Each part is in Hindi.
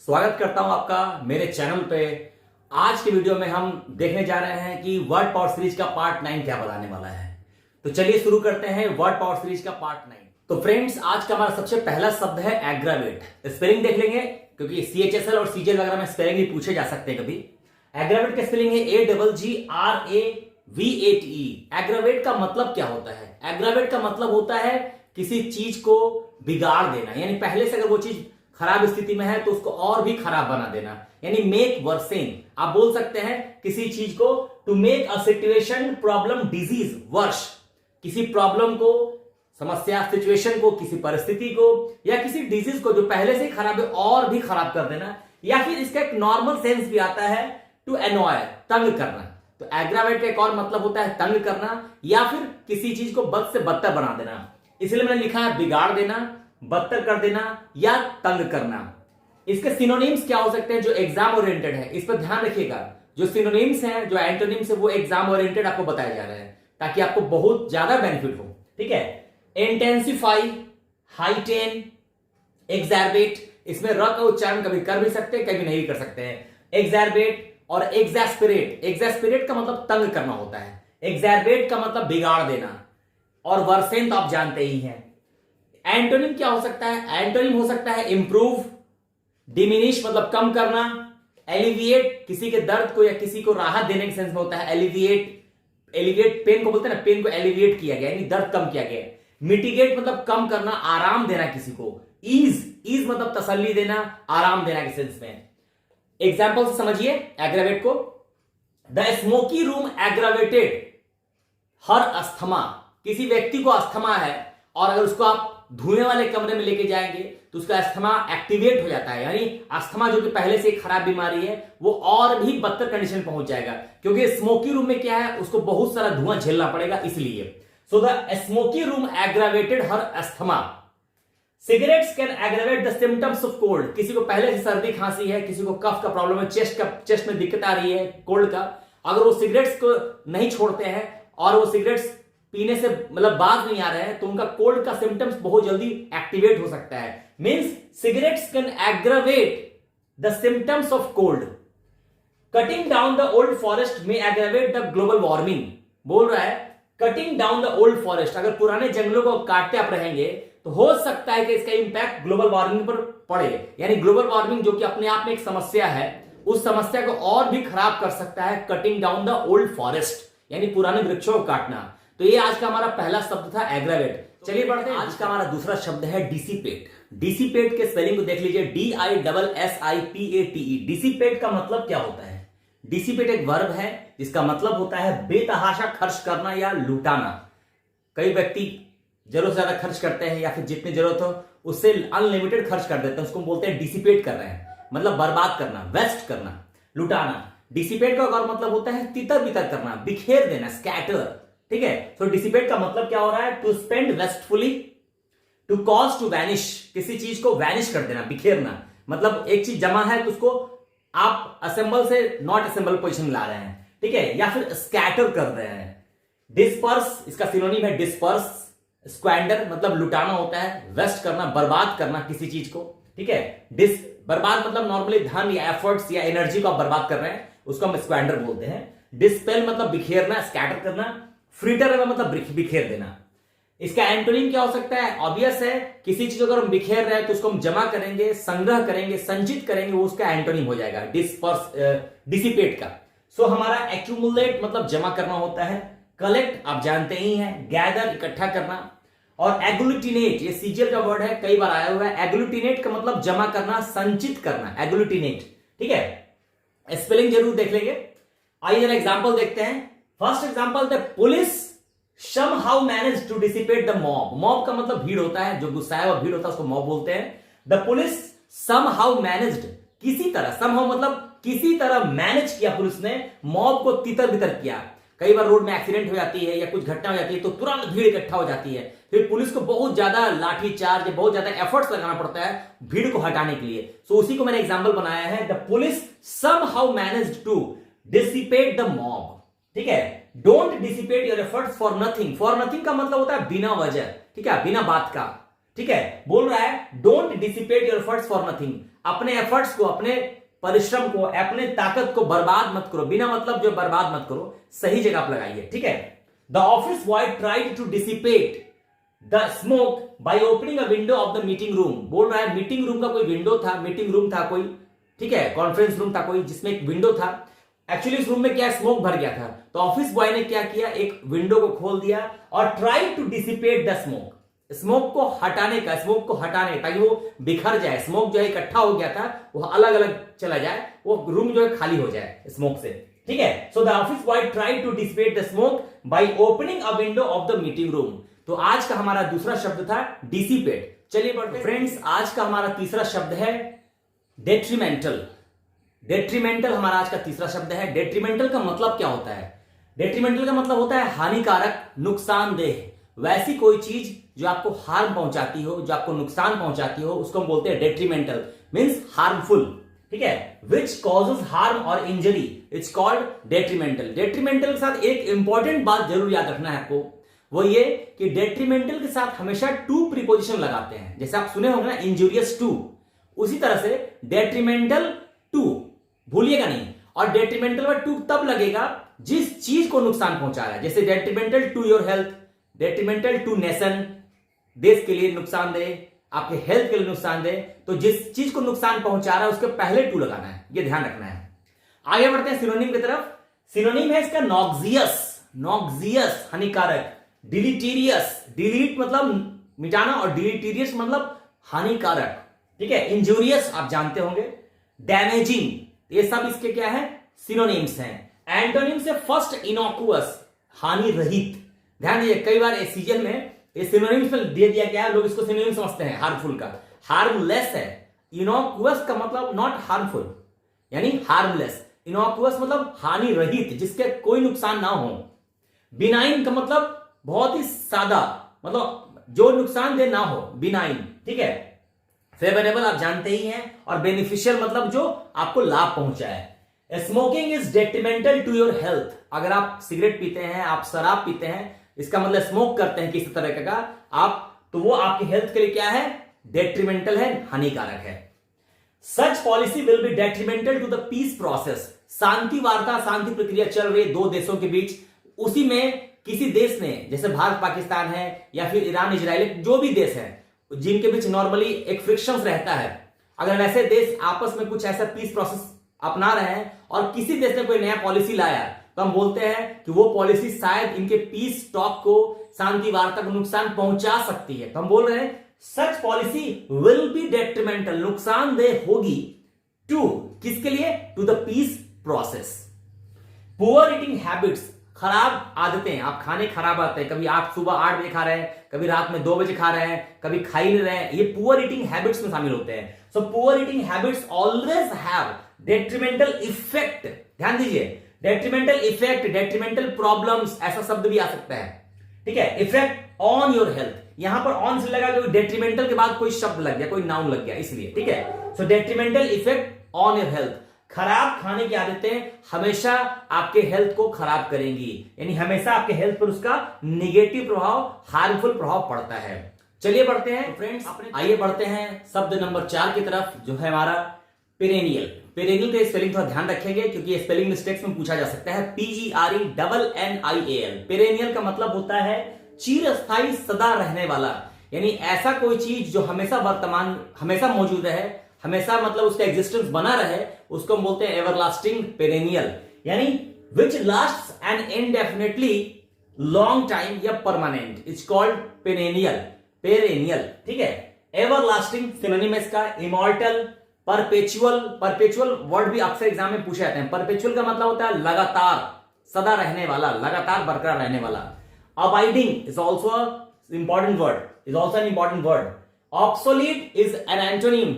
स्वागत करता हूं आपका मेरे चैनल पे। आज के वीडियो में हम देखने जा रहे हैं कि वर्ड पावर सीरीज का पार्ट 9 क्या बताने वाला है। तो चलिए शुरू करते हैं वर्ड पावर सीरीज का पार्ट 9। तो फ्रेंड्स, आज का हमारा सबसे पहला शब्द है एग्रावेट। स्पेलिंग देख लेंगे क्योंकि CHSL और CGL वगैरह में स्पेलिंग भी पूछे जा सकते हैं कभी। एग्रावेट की स्पेलिंग है AGGRAVATE। एग्रावेट का मतलब क्या होता है? एग्रावेट का मतलब होता है किसी चीज को बिगाड़ देना, यानी पहले से अगर वो चीज खराब स्थिति में है तो उसको और भी खराब बना देना, यानी मेक वर्सेन। आप बोल सकते हैं किसी चीज को to make a situation, problem, disease worse. किसी प्रॉब्लम को, समस्या, सिचुएशन को, किसी परिस्थिति को या किसी डिजीज को जो पहले से खराब है और भी खराब कर देना। या फिर इसका एक नॉर्मल सेंस भी आता है टू एनॉय, तंग करना। तो एग्रावेट का एक और मतलब होता है तंग करना या फिर किसी चीज को बद से बदतर बना देना। इसलिए मैंने लिखा है बिगाड़ देना, बदतर कर देना या तंग करना। इसके सिनोनिम्स क्या हो सकते हैं जो एग्जाम ओरिएंटेड है, इस पर ध्यान रखिएगा। जो सिनोनिम्स हैं, जो एंटोनिम्स है, वो एग्जाम ओरिएंटेड आपको बताया जा रहा है ताकि आपको बहुत ज्यादा बेनिफिट हो। ठीक है। Intensify, heighten, एग्जैर्बेट। इसमें र का उच्चारण कभी कर भी सकते हैं, कभी नहीं कर सकते हैं। एग्जैर्बेट और एग्जैस्पिरेट। एग्जैस्पिरेट का मतलब तंग करना होता है, एग्जैर्बेट का मतलब बिगाड़ देना, और वर्सेन तो आप जानते ही हैं। एंटोनिम क्या हो सकता है? एंटोनिम हो सकता है इंप्रूव, डिमिनिश मतलब कम करना, एलिविएट किसी के दर्द को या किसी को राहत देने के सेंस में होता है एलिविएट। एलिविएट पेन को बोलते हैं ना, पेन को एलिविएट किया गया यानी दर्द कम किया गया। मिटिगेट मतलब कम करना, आराम देना किसी को। ईज मतलब तसल्ली देना, आराम देना के सेंस में। एग्जाम्पल से समझिए एग्रावेट को। The smoky room aggravated her asthma. किसी व्यक्ति को अस्थमा है और अगर उसको आप धुएं वाले कमरे में लेके जाएंगे तो उसका अस्थमा एक्टिवेट हो जाता है, यानी अस्थमा जो कि पहले से एक खराब बीमारी है वो और भी बदतर कंडीशन में पहुंच जाएगा, क्योंकि स्मोकी रूम में क्या है, उसको बहुत सारा धुआं झेलना पड़ेगा इसलिए। So the smoky room aggravated her asthma. Cigarettes can aggravate the symptoms of cold. किसी को पहले से सर्दी खांसी है, किसी को कफ का प्रॉब्लम है, चेस्ट में दिक्कत आ रही है कोल्ड का, अगर वो सिगरेट्स को नहीं छोड़ते हैं और वो सिगरेट्स पीने से मतलब बात नहीं आ रहे हैं तो उनका कोल्ड का सिम्टम्स बहुत जल्दी एक्टिवेट हो सकता है। Means cigarettes can aggravate the symptoms of cold. Cutting down the old forest में एग्रावेट द ग्लोबल वार्मिंग। बोल रहा है cutting down the old forest, अगर पुराने जंगलों को काटते आप रहेंगे तो हो सकता है कि इसका इंपैक्ट ग्लोबल वार्मिंग पर पड़े, यानी ग्लोबल वार्मिंग जो कि अपने आप में एक समस्या है, उस समस्या को और भी खराब कर सकता है cutting down the old forest, यानी पुराने वृक्षों को काटना। तो ये आज का हमारा पहला शब्द था एग्रावेट। चलिए बढ़ते हैं। आज का हमारा दूसरा शब्द है डिसिपेट। डिसिपेट के स्पेलिंग को देख लीजिए, DISSIPATE। डिसिपेट का मतलब क्या होता है? डिसिपेट एक वर्ब है जिसका मतलब होता है बेतहाशा खर्च करना या लुटाना। कई व्यक्ति जरूरत से ज्यादा खर्च करते हैं या फिर जितनी जरूरत हो उससे अनलिमिटेड खर्च कर देते हैं, उसको बोलते हैं डिसिपेट कर रहे हैं, मतलब बर्बाद करना, वेस्ट करना, लुटाना। डिसिपेट का और मतलब होता है तितर बितर करना, बिखेर देना, स्कैटर। ठीक है। तो डिसिपेट का मतलब क्या हो रहा है? To spend wastefully, to cause to vanish. किसी चीज को वैनिश कर देना, बिखेरना, मतलब एक चीज जमा है तो उसको आप असेंबल से नॉट असेंबल पोजिशन में ला रहे हैं। ठीक है। या फिर स्कैटर कर रहे हैं। डिस्पर्स, इसका सिनोनिम है डिस्पर्स। स्क्वैंडर मतलब लुटाना होता है, वेस्ट करना, बर्बाद करना किसी चीज को। ठीक है। बर्बाद मतलब नॉर्मली धन या एफर्ट्स या एनर्जी को आप बर्बाद कर रहे हैं, उसको हम स्क्वैंडर बोलते हैं। डिस्पेल मतलब बिखेरना, स्कैटर करना। फ्रिटर का मतलब बिखेर देना। इसका एंटोनिम क्या हो सकता है? ऑब्वियस है, किसी चीज को अगर हम बिखेर रहे हैं तो उसको हम जमा करेंगे, संग्रह करेंगे, संचित करेंगे, वो उसका एंटोनिम हो जाएगा डिसिपेट का। सो हमारा एक्यूमुलेट मतलब जमा करना होता है। कलेक्ट आप जानते ही हैं, गैदर इकट्ठा करना। और एग्लूटिनेट, ये सीजीएल का वर्ड है, कई बार आया हुआ है। एग्लूटिनेट का मतलब जमा करना, संचित करना, एग्लूटिनेट। ठीक है। स्पेलिंग जरूर देख लेंगे। आइए जरा एग्जांपल देखते हैं। First example, the police somehow managed to dissipate the mob। Mob का मतलब भीड़ होता है, जो गुस्साया हुआ भीड़ होता है उसको मॉब बोलते हैं। द पुलिस somehow managed, किसी तरह, somehow मतलब किसी तरह मैनेज किया पुलिस ने, मॉब को तितर बितर किया। कई बार रोड में एक्सीडेंट हो जाती है या कुछ घटना हो जाती है तो तुरंत भीड़ इकट्ठा हो जाती है, फिर पुलिस को बहुत ज्यादा लाठी चार्ज, बहुत ज्यादा एफर्ट्स लगाना पड़ता है भीड़ को हटाने के लिए। सो उसी को मैंने एग्जांपल बनाया है, the police somehow managed to dissipate the mob। ठीक है। Don't dissipate your efforts for nothing. For nothing का मतलब होता है बिना वजह, ठीक है, बिना बात का। ठीक है। बोल रहा है don't dissipate your efforts for nothing. अपने एफर्ट्स को, अपने परिश्रम को, अपने ताकत को बर्बाद मत करो, बिना मतलब जो बर्बाद मत करो, सही जगह आप लगाइए, ठीक है। The office boy tried to dissipate the smoke by opening a window of the meeting room. बोल रहा है मीटिंग रूम का कोई विंडो था, मीटिंग रूम था कोई, ठीक है, कॉन्फ्रेंस रूम था कोई, जिसमें एक विंडो था। एक्चुअली इस रूम में क्या स्मोक भर गया था, तो ऑफिस बॉय ने क्या किया, एक विंडो को खोल दिया और try to dissipate the smoke, smoke को हटाने का, स्मोक को हटाने ताकि वो बिखर जाए, स्मोक जो है इकट्ठा हो गया था वो अलग अलग चला जाए, वो रूम जो है खाली हो जाए स्मोक से, ठीक है। So the office boy try to dissipate the smoke by opening a window of the meeting room. तो आज का हमारा दूसरा शब्द था डिसिपेट। चलिए बढ़ते फ्रेंड्स, आज का हमारा तीसरा शब्द है डेट्रीमेंटल। डेट्रीमेंटल हमारा आज का तीसरा शब्द है। डेट्रीमेंटल का मतलब क्या होता है? डेट्रीमेंटल का मतलब होता है हानिकारक, नुकसानदेह, वैसी कोई चीज जो आपको हार्म पहुंचाती हो, जो आपको नुकसान पहुंचाती हो, उसको हम बोलते हैं डेट्रीमेंटल, मींस हार्मफुल, ठीक है, विच कॉजेज हार्म और injury, it's called detrimental. Detrimental के साथ एक इंपॉर्टेंट बात जरूर याद रखना है आपको, वो ये कि डेट्रीमेंटल के साथ हमेशा टू प्रीपोजिशन लगाते हैं। जैसे आप सुने होंगे ना इंजूरियस टू, उसी तरह से डेट्रीमेंटल टू भूलिएगा नहीं। और डेट्रीमेंटल में टू तब लगेगा जिस चीज को नुकसान पहुंचा रहा है, जैसे detrimental to your health, detrimental to nation, देश के लिए नुकसानदेह, आपके हेल्थ के लिए नुकसानदेह, तो जिस चीज को नुकसान पहुंचा रहा है उसके पहले टू लगाना है, ये ध्यान रखना है। आगे बढ़ते हैं सिनोनिम की तरफ। सिनोनिम है इसका नॉक्सियस, नॉक्सियस हानिकारक, डिलीटीरियस, डिलीट मतलब मिटाना और डिलीटीरियस मतलब हानिकारक, ठीक है। इंजूरियस आप जानते होंगे, डैमेजिंग, ये सब इसके क्या है, सिनोनिम्स हैं। एंटोनिम से फर्स्ट इनोकुअस, हानि रहित। ध्यान दीजिए कई बार इस सीजन में ये सिनोनिम्स में दे दिया गया है, लोग इसको सिनोनिम समझते हैं हार्मफुल का, हार्मलेस है। इनोकुअस का मतलब नॉट हार्मफुल, यानी हार्मलेस। इनोकुअस मतलब हानि रहित, जिसके कोई नुकसान ना हो। बिनाइन का मतलब बहुत ही सादा, मतलब जो नुकसान दे ना हो, बिनाइन, ठीक है। फेवरेबल आप जानते ही हैं, और बेनिफिशियल मतलब जो आपको लाभ पहुंचाए। Smoking is detrimental to your health. अगर आप सिगरेट पीते हैं, आप शराब पीते हैं, इसका मतलब स्मोक करते हैं किसी तरह का आप, तो वो आपकी हेल्थ के लिए क्या है, डेट्रीमेंटल है, हानिकारक है। Such policy will be detrimental to the peace process. शांति वार्ता, शांति प्रक्रिया चल रही है दो देशों के बीच, उसी में किसी देश ने, जैसे भारत पाकिस्तान है या फिर ईरान इजराइल, जो भी देश है जिनके बीच नॉर्मली एक फ्रिक्शंस रहता है, अगर वैसे देश आपस में कुछ ऐसा पीस प्रोसेस अपना रहे हैं और किसी देश ने कोई नया पॉलिसी लाया, तो हम बोलते हैं कि वो पॉलिसी शायद इनके पीस टॉक को, शांति वार्ता को नुकसान पहुंचा सकती है। तो हम बोल रहे हैं such policy will be detrimental, नुकसानदेह होगी, टू किसके लिए, to the peace process. Poor eating habits, खराब आदतें, आप खाने खराब आते हैं, कभी आप सुबह 8 बजे खा रहे हैं, कभी रात में 2 बजे खा रहे हैं, कभी खा ही नहीं रहे हैं, ये पुअर ईटिंग हैबिट्स में शामिल होते हैं। So poor eating habits always have detrimental effect. ध्यान दीजिए, डेट्रीमेंटल इफेक्ट, डेट्रीमेंटल प्रॉब्लम्स, ऐसा शब्द भी आ सकता है, ठीक है। इफेक्ट ऑन योर हेल्थ, यहां पर ऑन से लगा, क्योंकि डेट्रीमेंटल के बाद कोई शब्द लग गया, कोई नाउन लग गया, इसलिए, ठीक है। So detrimental effect on your health, खराब खाने की आदतें हमेशा आपके हेल्थ को खराब करेंगी, यानी हमेशा आपके हेल्थ पर उसका निगेटिव प्रभाव, हार्मफुल प्रभाव पड़ता है। चलिए बढ़ते हैं फ्रेंड्स, आइए बढ़ते हैं शब्द नंबर 4 की तरफ, जो है हमारा पेरेनियल। पेरेनियल का स्पेलिंग थोड़ा ध्यान रखेंगे, क्योंकि स्पेलिंग मिस्टेक्स में पूछा जा सकता है। PERENNIAL। पेरेनियल का मतलब होता है चिरस्थायी, सदा रहने वाला, यानी ऐसा कोई चीज जो हमेशा वर्तमान, हमेशा मौजूद है, हमेशा मतलब उसका एग्जिस्टेंस बना रहे, उसको हम बोलते हैं एवरलास्टिंग पेरेनियल, यानी which lasts an indefinitely long time या permanent, it's called perennial, perennial, ठीक है। एवरलास्टिंग सिनोनिम इसका इमॉर्टल, परपेचुअल। परपेचुअल वर्ड भी अक्सर एग्जाम में पूछे जाते हैं। परपेचुअल का मतलब होता है लगातार, सदा रहने वाला, लगातार बरकरार रहने वाला। Abiding is also important word, is also an important word. Obsolete is an antonym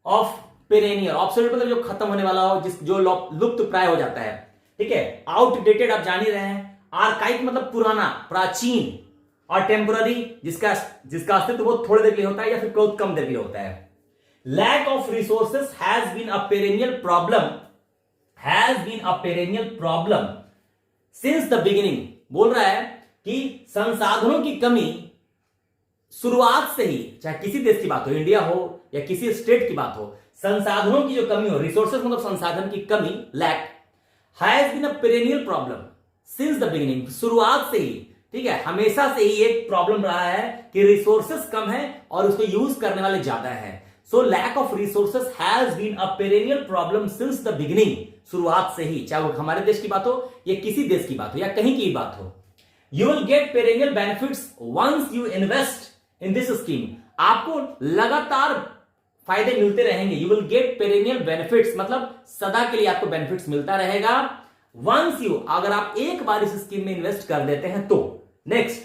of perennial. Obsolete मतलब जो खत्म होने वाला हो, जो लुप्त प्राय हो जाता है, ठीक है। आउटडेटेड आप जान ही रहे हैं। आर्काइक मतलब पुराना, प्राचीन। और टेम्पोररी जिसका अस्तित्व बहुत थोड़ी देर के लिए होता है या फिर बहुत कम देर के लिए होता है। Lack of resources has been a perennial problem, has been a perennial problem since the beginning. बोल रहा है कि संसाधनों की कमी शुरुआत से ही, चाहे किसी देश की बात हो, इंडिया हो या किसी स्टेट की बात हो, संसाधनों की जो कमी हो, रिसोर्सेज मतलब संसाधन की कमी, lack, has been a perennial problem since the beginning, शुरुआत से ही, ठीक है, हमेशा से ही एक प्रॉब्लम रहा है कि रिसोर्सेज कम है और उसको यूज करने वाले ज्यादा है। So lack of resources has been a perennial problem since the beginning, शुरुआत से ही, चाहे वो हमारे देश की बात हो या किसी देश की बात हो या कहीं की बात हो। You will get perennial benefits once you invest in this scheme, आपको लगातार फायदे मिलते रहेंगे। You will get perennial benefits मतलब सदा के लिए आपको बेनिफिट्स मिलता रहेगा। वंस यू, अगर आप एक बार इस स्कीम में इन्वेस्ट कर देते हैं तो। Next,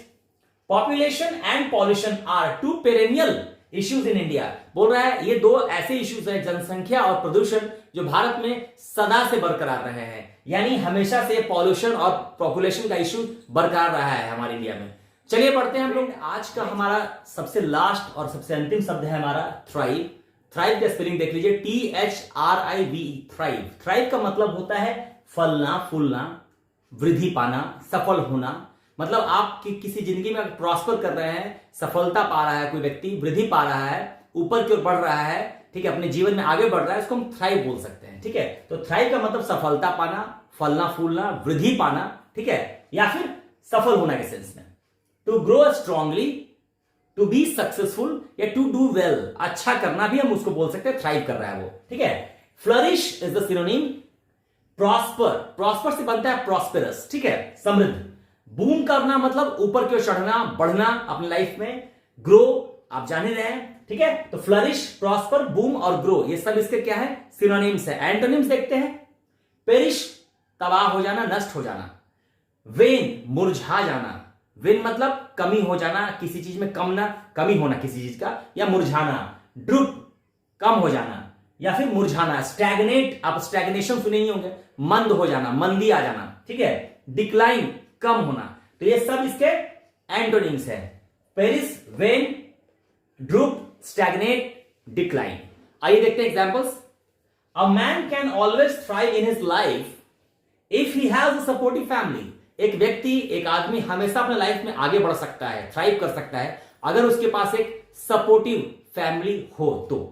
population and pollution are two perennial issues in India, बोल रहा है ये दो ऐसे इश्यूज हैं, जनसंख्या और प्रदूषण, जो भारत में सदा से बरकरार रहे हैं, यानी हमेशा से पॉल्यूशन और पॉपुलेशन का इश्यू बरकरार रहा है हमारे इंडिया में। चलिए पढ़ते हैं हम लोग। आज का हमारा सबसे लास्ट और सबसे अंतिम शब्द है हमारा थ्राइव। थ्राइव का स्पेलिंग देख लीजिए, THRIVE, थ्राइव। थ्राइव का मतलब होता है फलना, फूलना, वृद्धि पाना, सफल होना। मतलब आप किसी जिंदगी में प्रॉस्पर कर रहे हैं, सफलता पा रहा है कोई व्यक्ति, वृद्धि पा रहा है, ऊपर की ओर बढ़ रहा है, ठीक है, अपने जीवन में आगे बढ़ रहा है, उसको हम थ्राइव बोल सकते हैं। ठीक है, तो थ्राइव का मतलब सफलता पाना, फलना फूलना, वृद्धि पाना, ठीक है, या फिर सफल होना के सेंस में। To grow strongly, to be successful या टू डू वेल, अच्छा करना भी हम उसको बोल सकते हैं, थ्राइव कर रहा है वो। ठीक है, flourish is the synonym prosper, prosper से बनता है प्रॉस्पेरस, ठीक है, समृद्ध। बूम करना मतलब ऊपर की ओर चढ़ना, बढ़ना अपनी लाइफ में। ग्रो आप जान ही रहे हैं, ठीक है, तो फ्लरिश, प्रॉस्पर, बूम और ग्रो, ये सब इसके क्या है, सिनोनिम्स है। एंटोनिम्स देखते हैं, पेरिश तबाह हो जाना, नष्ट हो जाना। वेन मुरझा जाना, वेन मतलब कमी हो जाना, किसी चीज में कमी होना किसी चीज का, या मुरझाना। ड्रुप कम हो जाना या फिर मुरझाना। स्टैग्नेट, आप स्टैग्नेशन सुने ही होंगे, मंद हो जाना, मंदी आ जाना, ठीक है। डिक्लाइन कम होना, तो ये सब इसके एंटोनिम्स है। Paris, when, drupe, stagnate, decline. आइए देखते हैं examples. A man can always thrive in his life if he has a supportive family, एक व्यक्ति, एक आदमी हमेशा अपने लाइफ में आगे बढ़ सकता है, थ्राइव कर सकता है, अगर उसके पास एक सपोर्टिव फैमिली हो तो।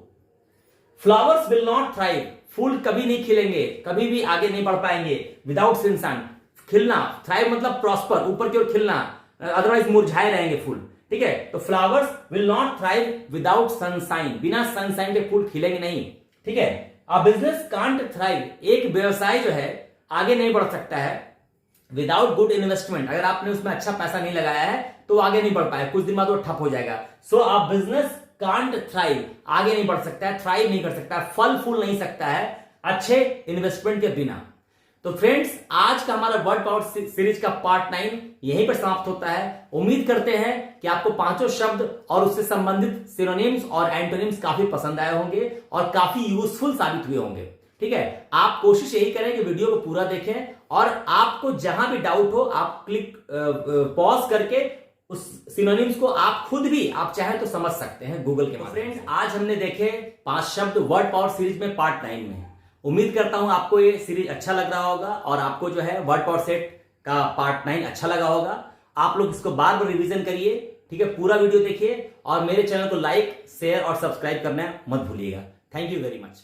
फ्लावर्स विल नॉट थ्राइव, फूल कभी नहीं खिलेंगे, कभी भी आगे नहीं बढ़ पाएंगे विदाउट सनशाइन। खिलना, थ्राइव मतलब प्रॉस्पर, ऊपर की ओर खिलना, अदरवाइज मुरझाए रहेंगे फूल, ठीक है। तो flowers will not thrive without sunshine, बिना सनशाइन के फूल खिलेंगे नहीं, ठीक है। अ बिजनेस कांट थ्राइव, एक व्यवसाय जो है आगे नहीं बढ़ सकता है विदाउट गुड इन्वेस्टमेंट, अगर आपने उसमें अच्छा पैसा नहीं लगाया है तो आगे नहीं बढ़ पाए, कुछ दिन बाद वो ठप हो जाएगा। सो अ बिजनेस कांट थ्राइव, आगे नहीं बढ़ सकता है, थ्राइव नहीं कर सकता है, फल फूल नहीं सकता है अच्छे इन्वेस्टमेंट के बिना। तो फ्रेंड्स, आज का हमारा वर्ड पावर सीरीज का पार्ट 9 यहीं पर समाप्त होता है। उम्मीद करते हैं कि आपको पांचों शब्द और उससे संबंधित सिनोनिम्स और एंटोनिम्स काफी पसंद आए होंगे और काफी यूजफुल साबित हुए होंगे, ठीक है। आप कोशिश यही करें कि वीडियो को पूरा देखें और आपको जहां भी डाउट हो आप पॉज करके उस सिनोनिम्स को आप खुद भी आप चाहे तो समझ सकते हैं गूगल के माध्यम से। फ्रेंड्स, आज हमने देखे 5 शब्द वर्ड पावर सीरीज में पार्ट 9 में। उम्मीद करता हूं आपको ये सीरीज अच्छा लग रहा होगा और आपको जो है वर्ड पावर सेट का पार्ट 9 अच्छा लगा होगा। आप लोग इसको बार बार रिवीजन करिए, ठीक है, पूरा वीडियो देखिए और मेरे चैनल को लाइक, शेयर और सब्सक्राइब करना मत भूलिएगा। Thank you very much.